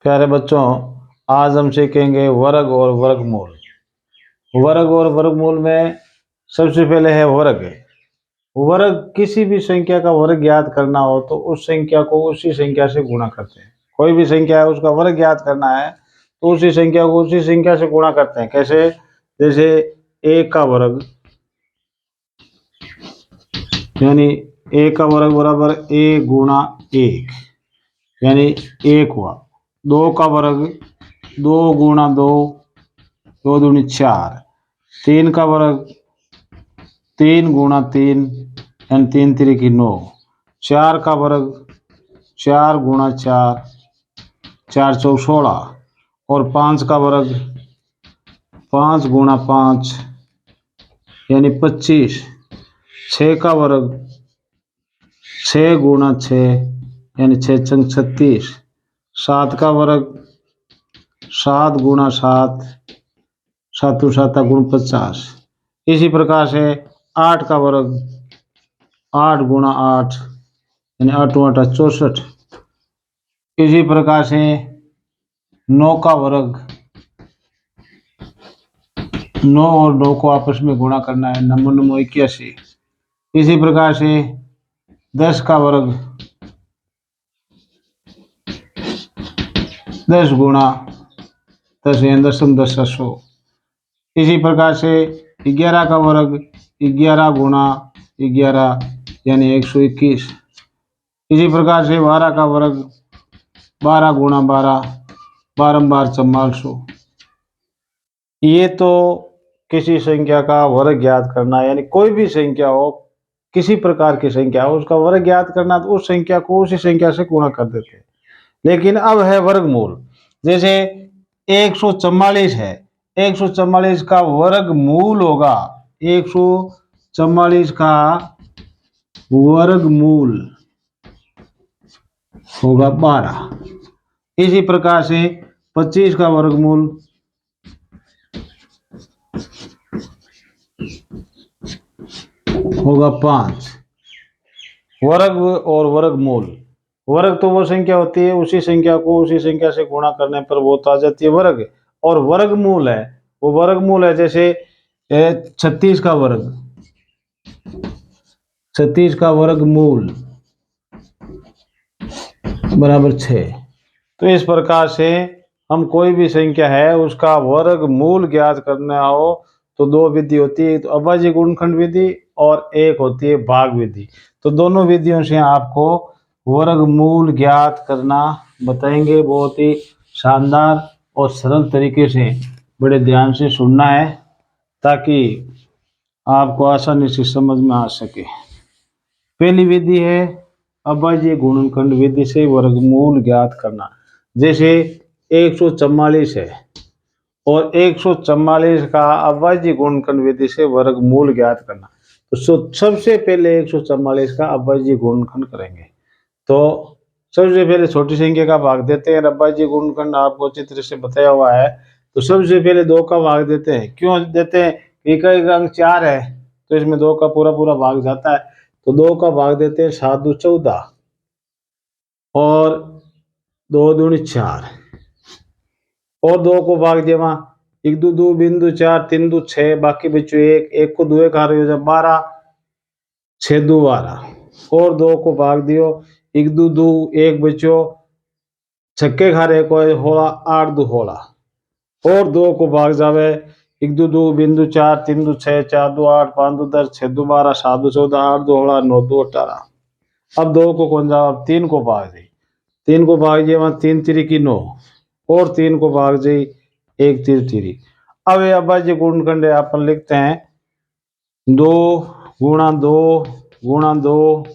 प्यारे बच्चों, आज हम सीखेंगे वर्ग और वर्गमूल। वर्ग और वर्गमूल में सबसे पहले है वर्ग। वर्ग किसी भी संख्या का वर्ग ज्ञात करना हो तो उस संख्या को उसी संख्या से गुणा करते हैं। कोई भी संख्या है उसका वर्ग ज्ञात करना है तो उसी संख्या को उसी संख्या से गुणा करते हैं। कैसे? जैसे एक का वर्ग यानी एक का वर्ग बराबर एक गुणा एक यानी एक हुआ। दो का वर्ग दो गुणा दो, दो दूनी चार। तीन का वर्ग तीन गुणा तीन यानी तीन तिरिकी नौ। चार का वर्ग चार गुणा चार, चार चौक 16। और पाँच का वर्ग पाँच गुणा पाँच यानी 25। छः का वर्ग छः गुणा छः यानी छः चंग 36। सात का वर्ग सात गुणा सात, सातु साता गुण 50। इसी प्रकार से आठ का वर्ग आठ गुणा आठ यानी आठों आठा 64। इसी प्रकार से नौ का वर्ग नौ और नौ को आपस में गुणा करना है, नौ नौ 81। इसी प्रकार से 10 का वर्ग 10 गुणा 10 यानी 10 इसी प्रकार से 11 का वर्ग 11 गुणा 11 यानी 121। इसी प्रकार से 12 का वर्ग 12 गुणा 12 बारंबार 4400। ये तो किसी संख्या का वर्ग ज्ञात करना, यानी कोई भी संख्या हो, किसी प्रकार की संख्या हो, उसका वर्ग ज्ञात करना तो उस संख्या को उसी संख्या से गुणा कर देते हैं। लेकिन अब है वर्गमूल। जैसे 144 है, 144 का वर्गमूल होगा 144 का वर्गमूल होगा 12। इसी प्रकार से 25 का वर्गमूल होगा 5। वर्ग और वर्गमूल। वर्ग तो वो संख्या होती है, उसी संख्या को उसी संख्या से गुणा करने पर वो तो आ जाती है वर्ग। और वर्गमूल है, वो वर्गमूल है जैसे 36 का वर्ग, 36 का वर्गमूल बराबर 6। तो इस प्रकार से हम कोई भी संख्या है उसका वर्गमूल ज्ञात करना हो तो दो विधि होती है, तो अभाज्य गुणनखंड विधि और एक होती है भाग विधि। तो दोनों विधियों से आपको वर्गमूल ज्ञात करना बताएंगे। बहुत ही शानदार और सरल तरीके से बड़े ध्यान से सुनना है ताकि आपको आसानी से समझ में आ सके। पहली विधि है अभाज्य गुणनखंड विधि से वर्गमूल ज्ञात करना। जैसे 144 है और 144 का अभाज्य गुणनखंड विधि से वर्गमूल ज्ञात करना, तो सबसे पहले 144 का अभाज्य गुणनखंड करेंगे। तो सबसे पहले छोटी संख्या का भाग देते हैं। अभाज्य गुणनखंड आपको चित्र से बताया हुआ है। तो सबसे पहले 2 का भाग देते हैं। क्यों देते हैं? एक अंक 4 है तो इसमें 2 का पूरा पूरा भाग जाता है, तो 2 का भाग देते हैं 7 दू 14 और 2 दूनी 4 और 2 को भाग दिया वहां 1 दू 2 बिंदु 4 3 दू 6, बाकी बच्चों एक को 2 खा रहे हो 12 6 दू 12 और 2 को भाग दियो 1 दू 2 1 बच्चों छक्के खा रहे को होला 8 दू होला और 2 को भाग जावे 1 दू 2 बिंदु 4 3 दू 6 4 दू 8 5 दू 10 6 दू 12 7 दू 14 8 दू होला 9 दू 18। अब 2 को कौन जाओ? अब 3 को भाग जाए, 3 को भाग जाए वहां 3 तिरी 9 और 3 को भाग जाए 1 तिरी। अब ये अभाज्य गुणनखंड अपन लिखते हैं 2 गुणा 2 गुणा 2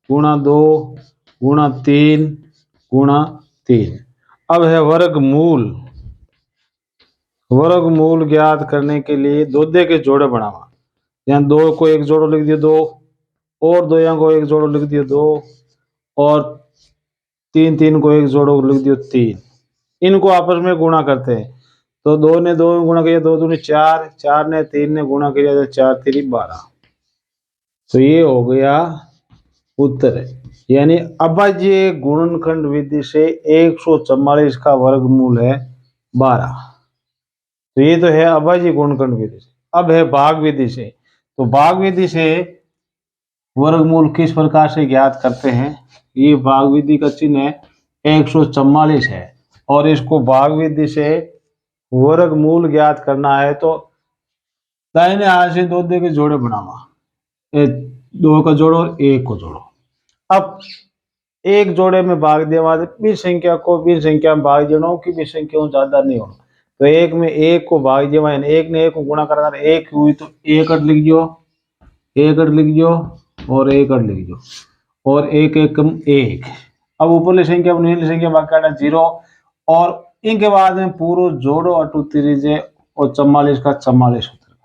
गुणा 2 गुणा 3 गुणा 3। अब है वर्गमूल। वर्गमूल ज्ञात करने के लिए दो दे के जोड़े बनावा। यहाँ 2 को एक जोड़ो लिख दियो 2 और 2 यहाँ को एक जोड़ो लिख दियो 2 और 3 को एक जोड़ो लिख दियो 3। इनको आपस में गुणा करते हैं। तो 2 ने 2 में गुणा किया 2 दूनी 4, 4 ने 3 ने गुणा किया तो 4 3 12। तो ये हो गया उत्तर है। यानी अभाज्य गुणनखंड विधि से 144 का वर्गमूल है 12। तो ये तो है अभाज्य गुणनखंड विधि से। अब है भाग विधि से। तो भाग विधि से वर्गमूल किस प्रकार से ज्ञात करते हैं। ये भाग विधि का चिन्ह है 144 है, और इसको भाग विधि से वर्गमूल ज्ञात करना है तो दाहिने हाथ से दो के जोड़े बनावा, दो का जोड़ो और एक को जोड़ो। अब एक जोड़े में भाग देवा बीस संख्या को बीस संख्या में भाग देना कि बीस संख्या ज्यादा नहीं होना। तो एक में एक को भाग देवा, एक ने एक को गुणा करना, एक हुई तो एक अट लिख दो, एक अट लिख दो और एक अट लिख दो, और एक एक कम एक। अब ऊपरली संख्या नीचे संख्या भाग काटा 0, और इनके बाद में पूरा जोड़ो अटू त्रिजे और 44 का 44 होता है।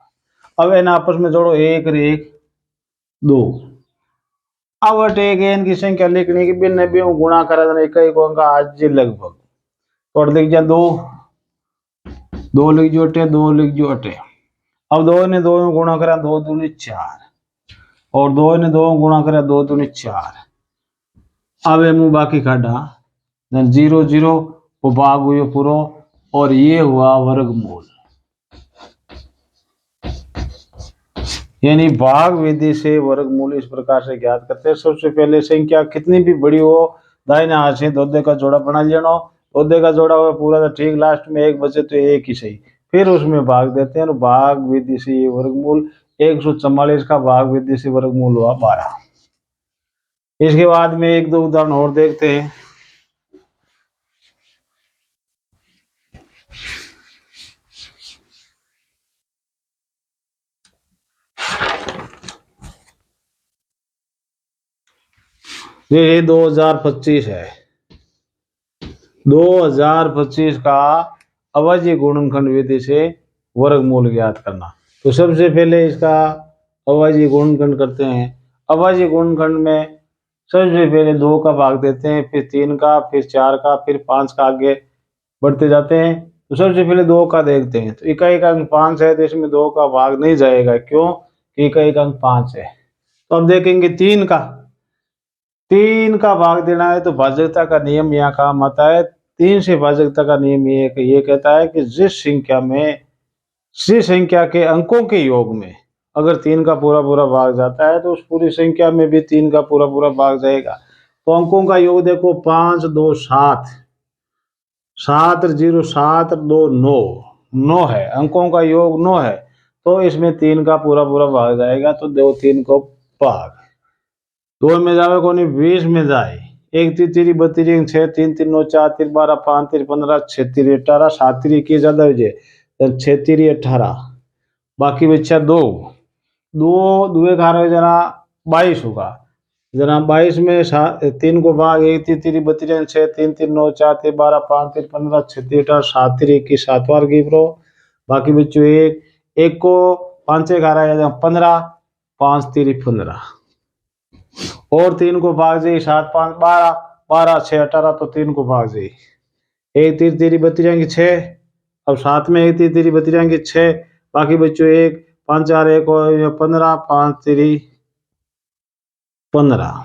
अब इन आपस में जोड़ो एक एक 2। अब अटे इनकी संख्या लिखने की बिन नब्बे गुणा करा था एक अंक आज लगभग तो लिख जा 2 2 लिख जो अटे 2 लिख जो अटे। अब 2 ने 2 में गुणा करा 2 दूनी 4, और 2 ने 2 में गुणा करा 2 दूनी 4। अब मुंह बाकी काटा 0 0 वो भाग हुए पूरा, और ये हुआ वर्गमूल। यानी भाग विधि से वर्गमूल इस प्रकार से ज्ञात करते हैं। सबसे पहले संख्या कितनी भी बड़ी हो दाहिने हाथ से दो का जोड़ा बना लेना, दो का जोड़ा हुआ पूरा तो ठीक, लास्ट में एक बचे तो एक ही सही, फिर उसमें भाग देते हैं। और भाग विधि से ये वर्गमूल 144 का भाग विधि से वर्गमूल हुआ 12। इसके बाद में एक दो उदाहरण और देखते हैं। ये 2025 है। 2025 का अभाज्य गुणनखंड विधि से वर्गमूल ज्ञात करना। तो सबसे पहले इसका अभाज्य गुणनखंड करते हैं। अभाज्य गुणनखंड में सबसे पहले 2 का भाग देते हैं, फिर 3 का, फिर 4 का, फिर 5 का, आगे बढ़ते जाते हैं। तो सबसे पहले 2 का देखते हैं। तो इकाई का अंक 5 है, तो इसमें 2 का भाग नहीं जाएगा, क्यों कि इकाई का अंक 5 है। तो अब देखेंगे 3 का, 3 का भाग देना है तो भाजकता का नियम यहाँ काम आता है। 3 से भाजकता का नियम ये कहता है कि जिस संख्या के अंकों के योग में अगर 3 का पूरा पूरा भाग जाता है तो उस पूरी संख्या में भी 3 का पूरा पूरा भाग जाएगा। तो अंकों का योग देखो 5 2 7 7 0 7 2 9 9 है, अंकों का योग 9 है, तो इसमें 3 का पूरा पूरा भाग जाएगा। तो 2 3 को भाग 2 में जावे को नहीं 20 में जाए, 1 3 3 32 6 3 3 9 4 3 12 5 3 15 6 3 18 7 3 की ज्यादा हो जाए 6 3 18, बाकी बच्चा 2 2 दुए खार जना 22 होगा, जना 22 में 3 को भाग 1 3 3 32 6 3 3 9 4 3 12 5 3 15 6 3 18 7 3 की 7 बार की प्रो, बाकी बच्चों एक को 5 खारा 15 5 3 15, और 3 को भाग जाए 7 5 12 12 6 18, तो 3 को भाग जाए 1 3 3 32 6, अब 7 में 1 3 3 32 6, बाकी बच्चों 1 5 4 1 15 5 3 15।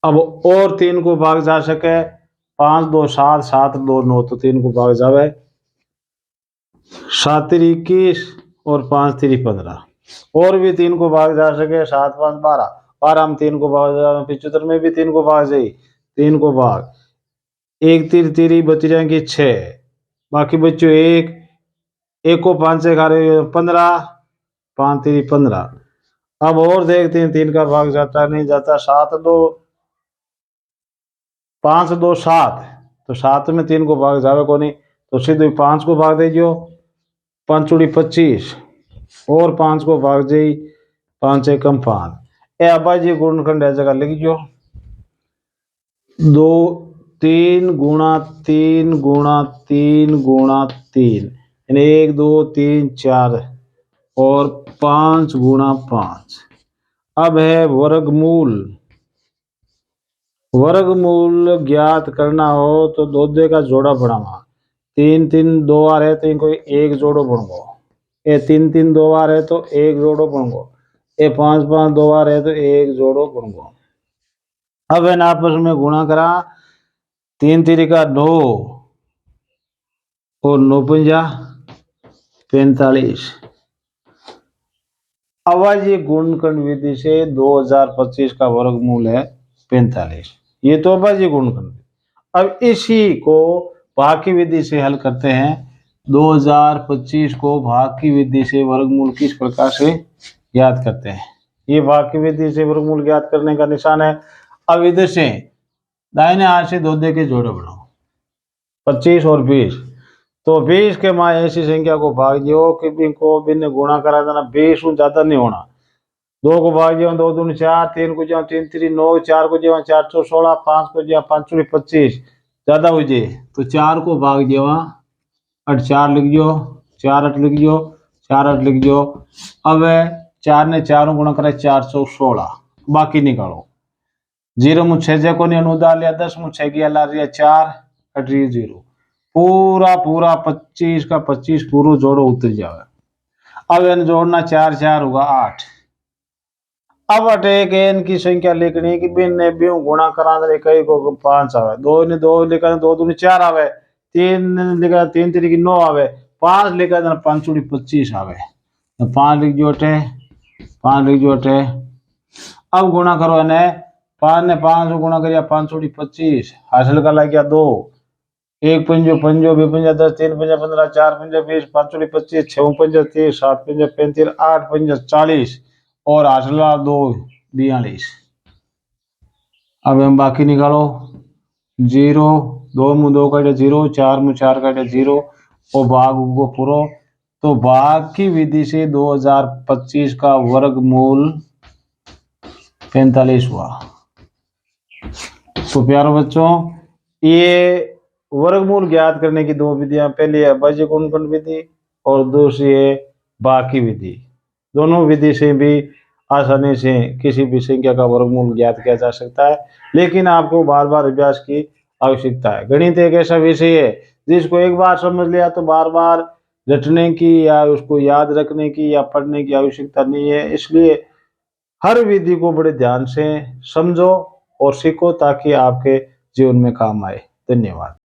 अब और 3 को भाग जा सके 5 2 7 7 2 9, तो 3 को भाग जावे 7 3 21 और 5 3 15, और भी 3 को भाग जा सके 7 5 12 12 हम 3 को भाग जा 75 में भी 3 को भाग जाए 3 को भाग 1 3 3 32 6, बाकी बच्चों 1 1 को 5 से खा रहे 15 5 3 15। अब और देखते हैं 3 का भाग जाता नहीं जाता, 7 2 5 2 7, तो 7 में 3 को भाग जावे को नहीं, तो सीधे 5 को भाग दीजिए 5 उड़ी 25, और 5 को भाग जाई 5 एकम 5। ए अभाज्य गुणनखंड है जगह लिख जो 2 3 गुणा 3 गुणा 3 गुणा 3, यानी 1 2 3 4 और 5 गुणा 5। अब है वर्गमूल। वर्गमूल ज्ञात करना हो तो दो का जोड़ा बनावा, 3 3 2 बार है तो इनको एक जोड़ो बन गो, ये 3 3 2 बार है तो एक जोड़ो बन गो, ये 5 5 2 बार है तो 1 जोड़ो गुण गुण। अब इन आपस में गुणा करा, 3 तिरिका 9 और 9 पंजा 45। अभाज्य गुणनखंड विधि से 2025 का वर्गमूल है 45। ये तो अभाज्य गुणनखंड। अब इसी को भाग की विधि से हल करते हैं। 2025 को भाग की विधि से वर्गमूल किस प्रकार से याद करते हैं। ये भाग की विधि से वर्गमूल ज्ञात करने का निशान है। अब इधर से दाहिने हाथ से दो दे के जोड़े बनाओ, 25 और 20। तो 20 के माँ ऐसी संख्या को भाग दियो कि इनको बिन गुणा करा देना, 20 ज्यादा नहीं होना। 2 को भाग दियो 2 दूनी 4, 3 को जो 3 3 9, 4 को जो 4 4 16, 5 को जो 5 चौड़ी 25 ज्यादा हो जाए तो 4 को भाग दियो 8 4 लिख दियो, 4 8 लिख दियो, 4 8 लिख दियो। अब 4 ने 4 गुणा करे 416, बाकी निकालो। 0 में 6 को नहीं अनुदा लिया, 10 में 6 की ला रही 4 हट रही 0। पूरा पूरा 25 का 25 पूरा जोड़ो उतर जावे। अब इन जोड़ना 4 4 होगा 8। अब अटेक एन की संख्या लिखनी कि बिन ने भी गुणा करा दे कई को 5 आवे, 2 ने 2 लिखा 2 दूनी 4 आवे, 3 ने लिखा 3 3 की 9 आवे, 5 लिखा 5 चौड़ी 25 आवे। तो 5 लिख जो अटे, 5 लिख जो अटे। अब गुणा करो इन्हें, 5 ने 5 को गुणा करिया 5 चौड़ी 25, हासिल का लग गया 2। 1 पंजो पंजो 2 पंजा 10, 3 पंजा 15, 4 पंजा 20, 5 चौड़ी 25, 6 पंजा 30, 7 पंजा 35, 8 पंजा 40 और हासिल 2 42। अब हम बाकी निकालो। 0 2 में 2 काटे 0, 4 में 4 काटे 0 और भाग को पूरो। तो भाग की विधि से 2025 का वर्गमूल 45 हुआ। तो प्यारे बच्चों, ये वर्गमूल ज्ञात करने की दो विधियां, पहली है अभाज्य गुणनखंड विधि और दूसरी है भाग की विधि। दोनों विधि से भी आसानी से किसी भी संख्या का वर्गमूल ज्ञात किया जा सकता है, लेकिन आपको बार बार अभ्यास की आवश्यकता है। गणित एक ऐसा विषय है जिसको एक बार समझ लिया तो बार बार रटने की या उसको याद रखने की या पढ़ने की आवश्यकता नहीं है। इसलिए हर विधि को बड़े ध्यान से समझो और सीखो ताकि आपके जीवन में काम आए। धन्यवाद।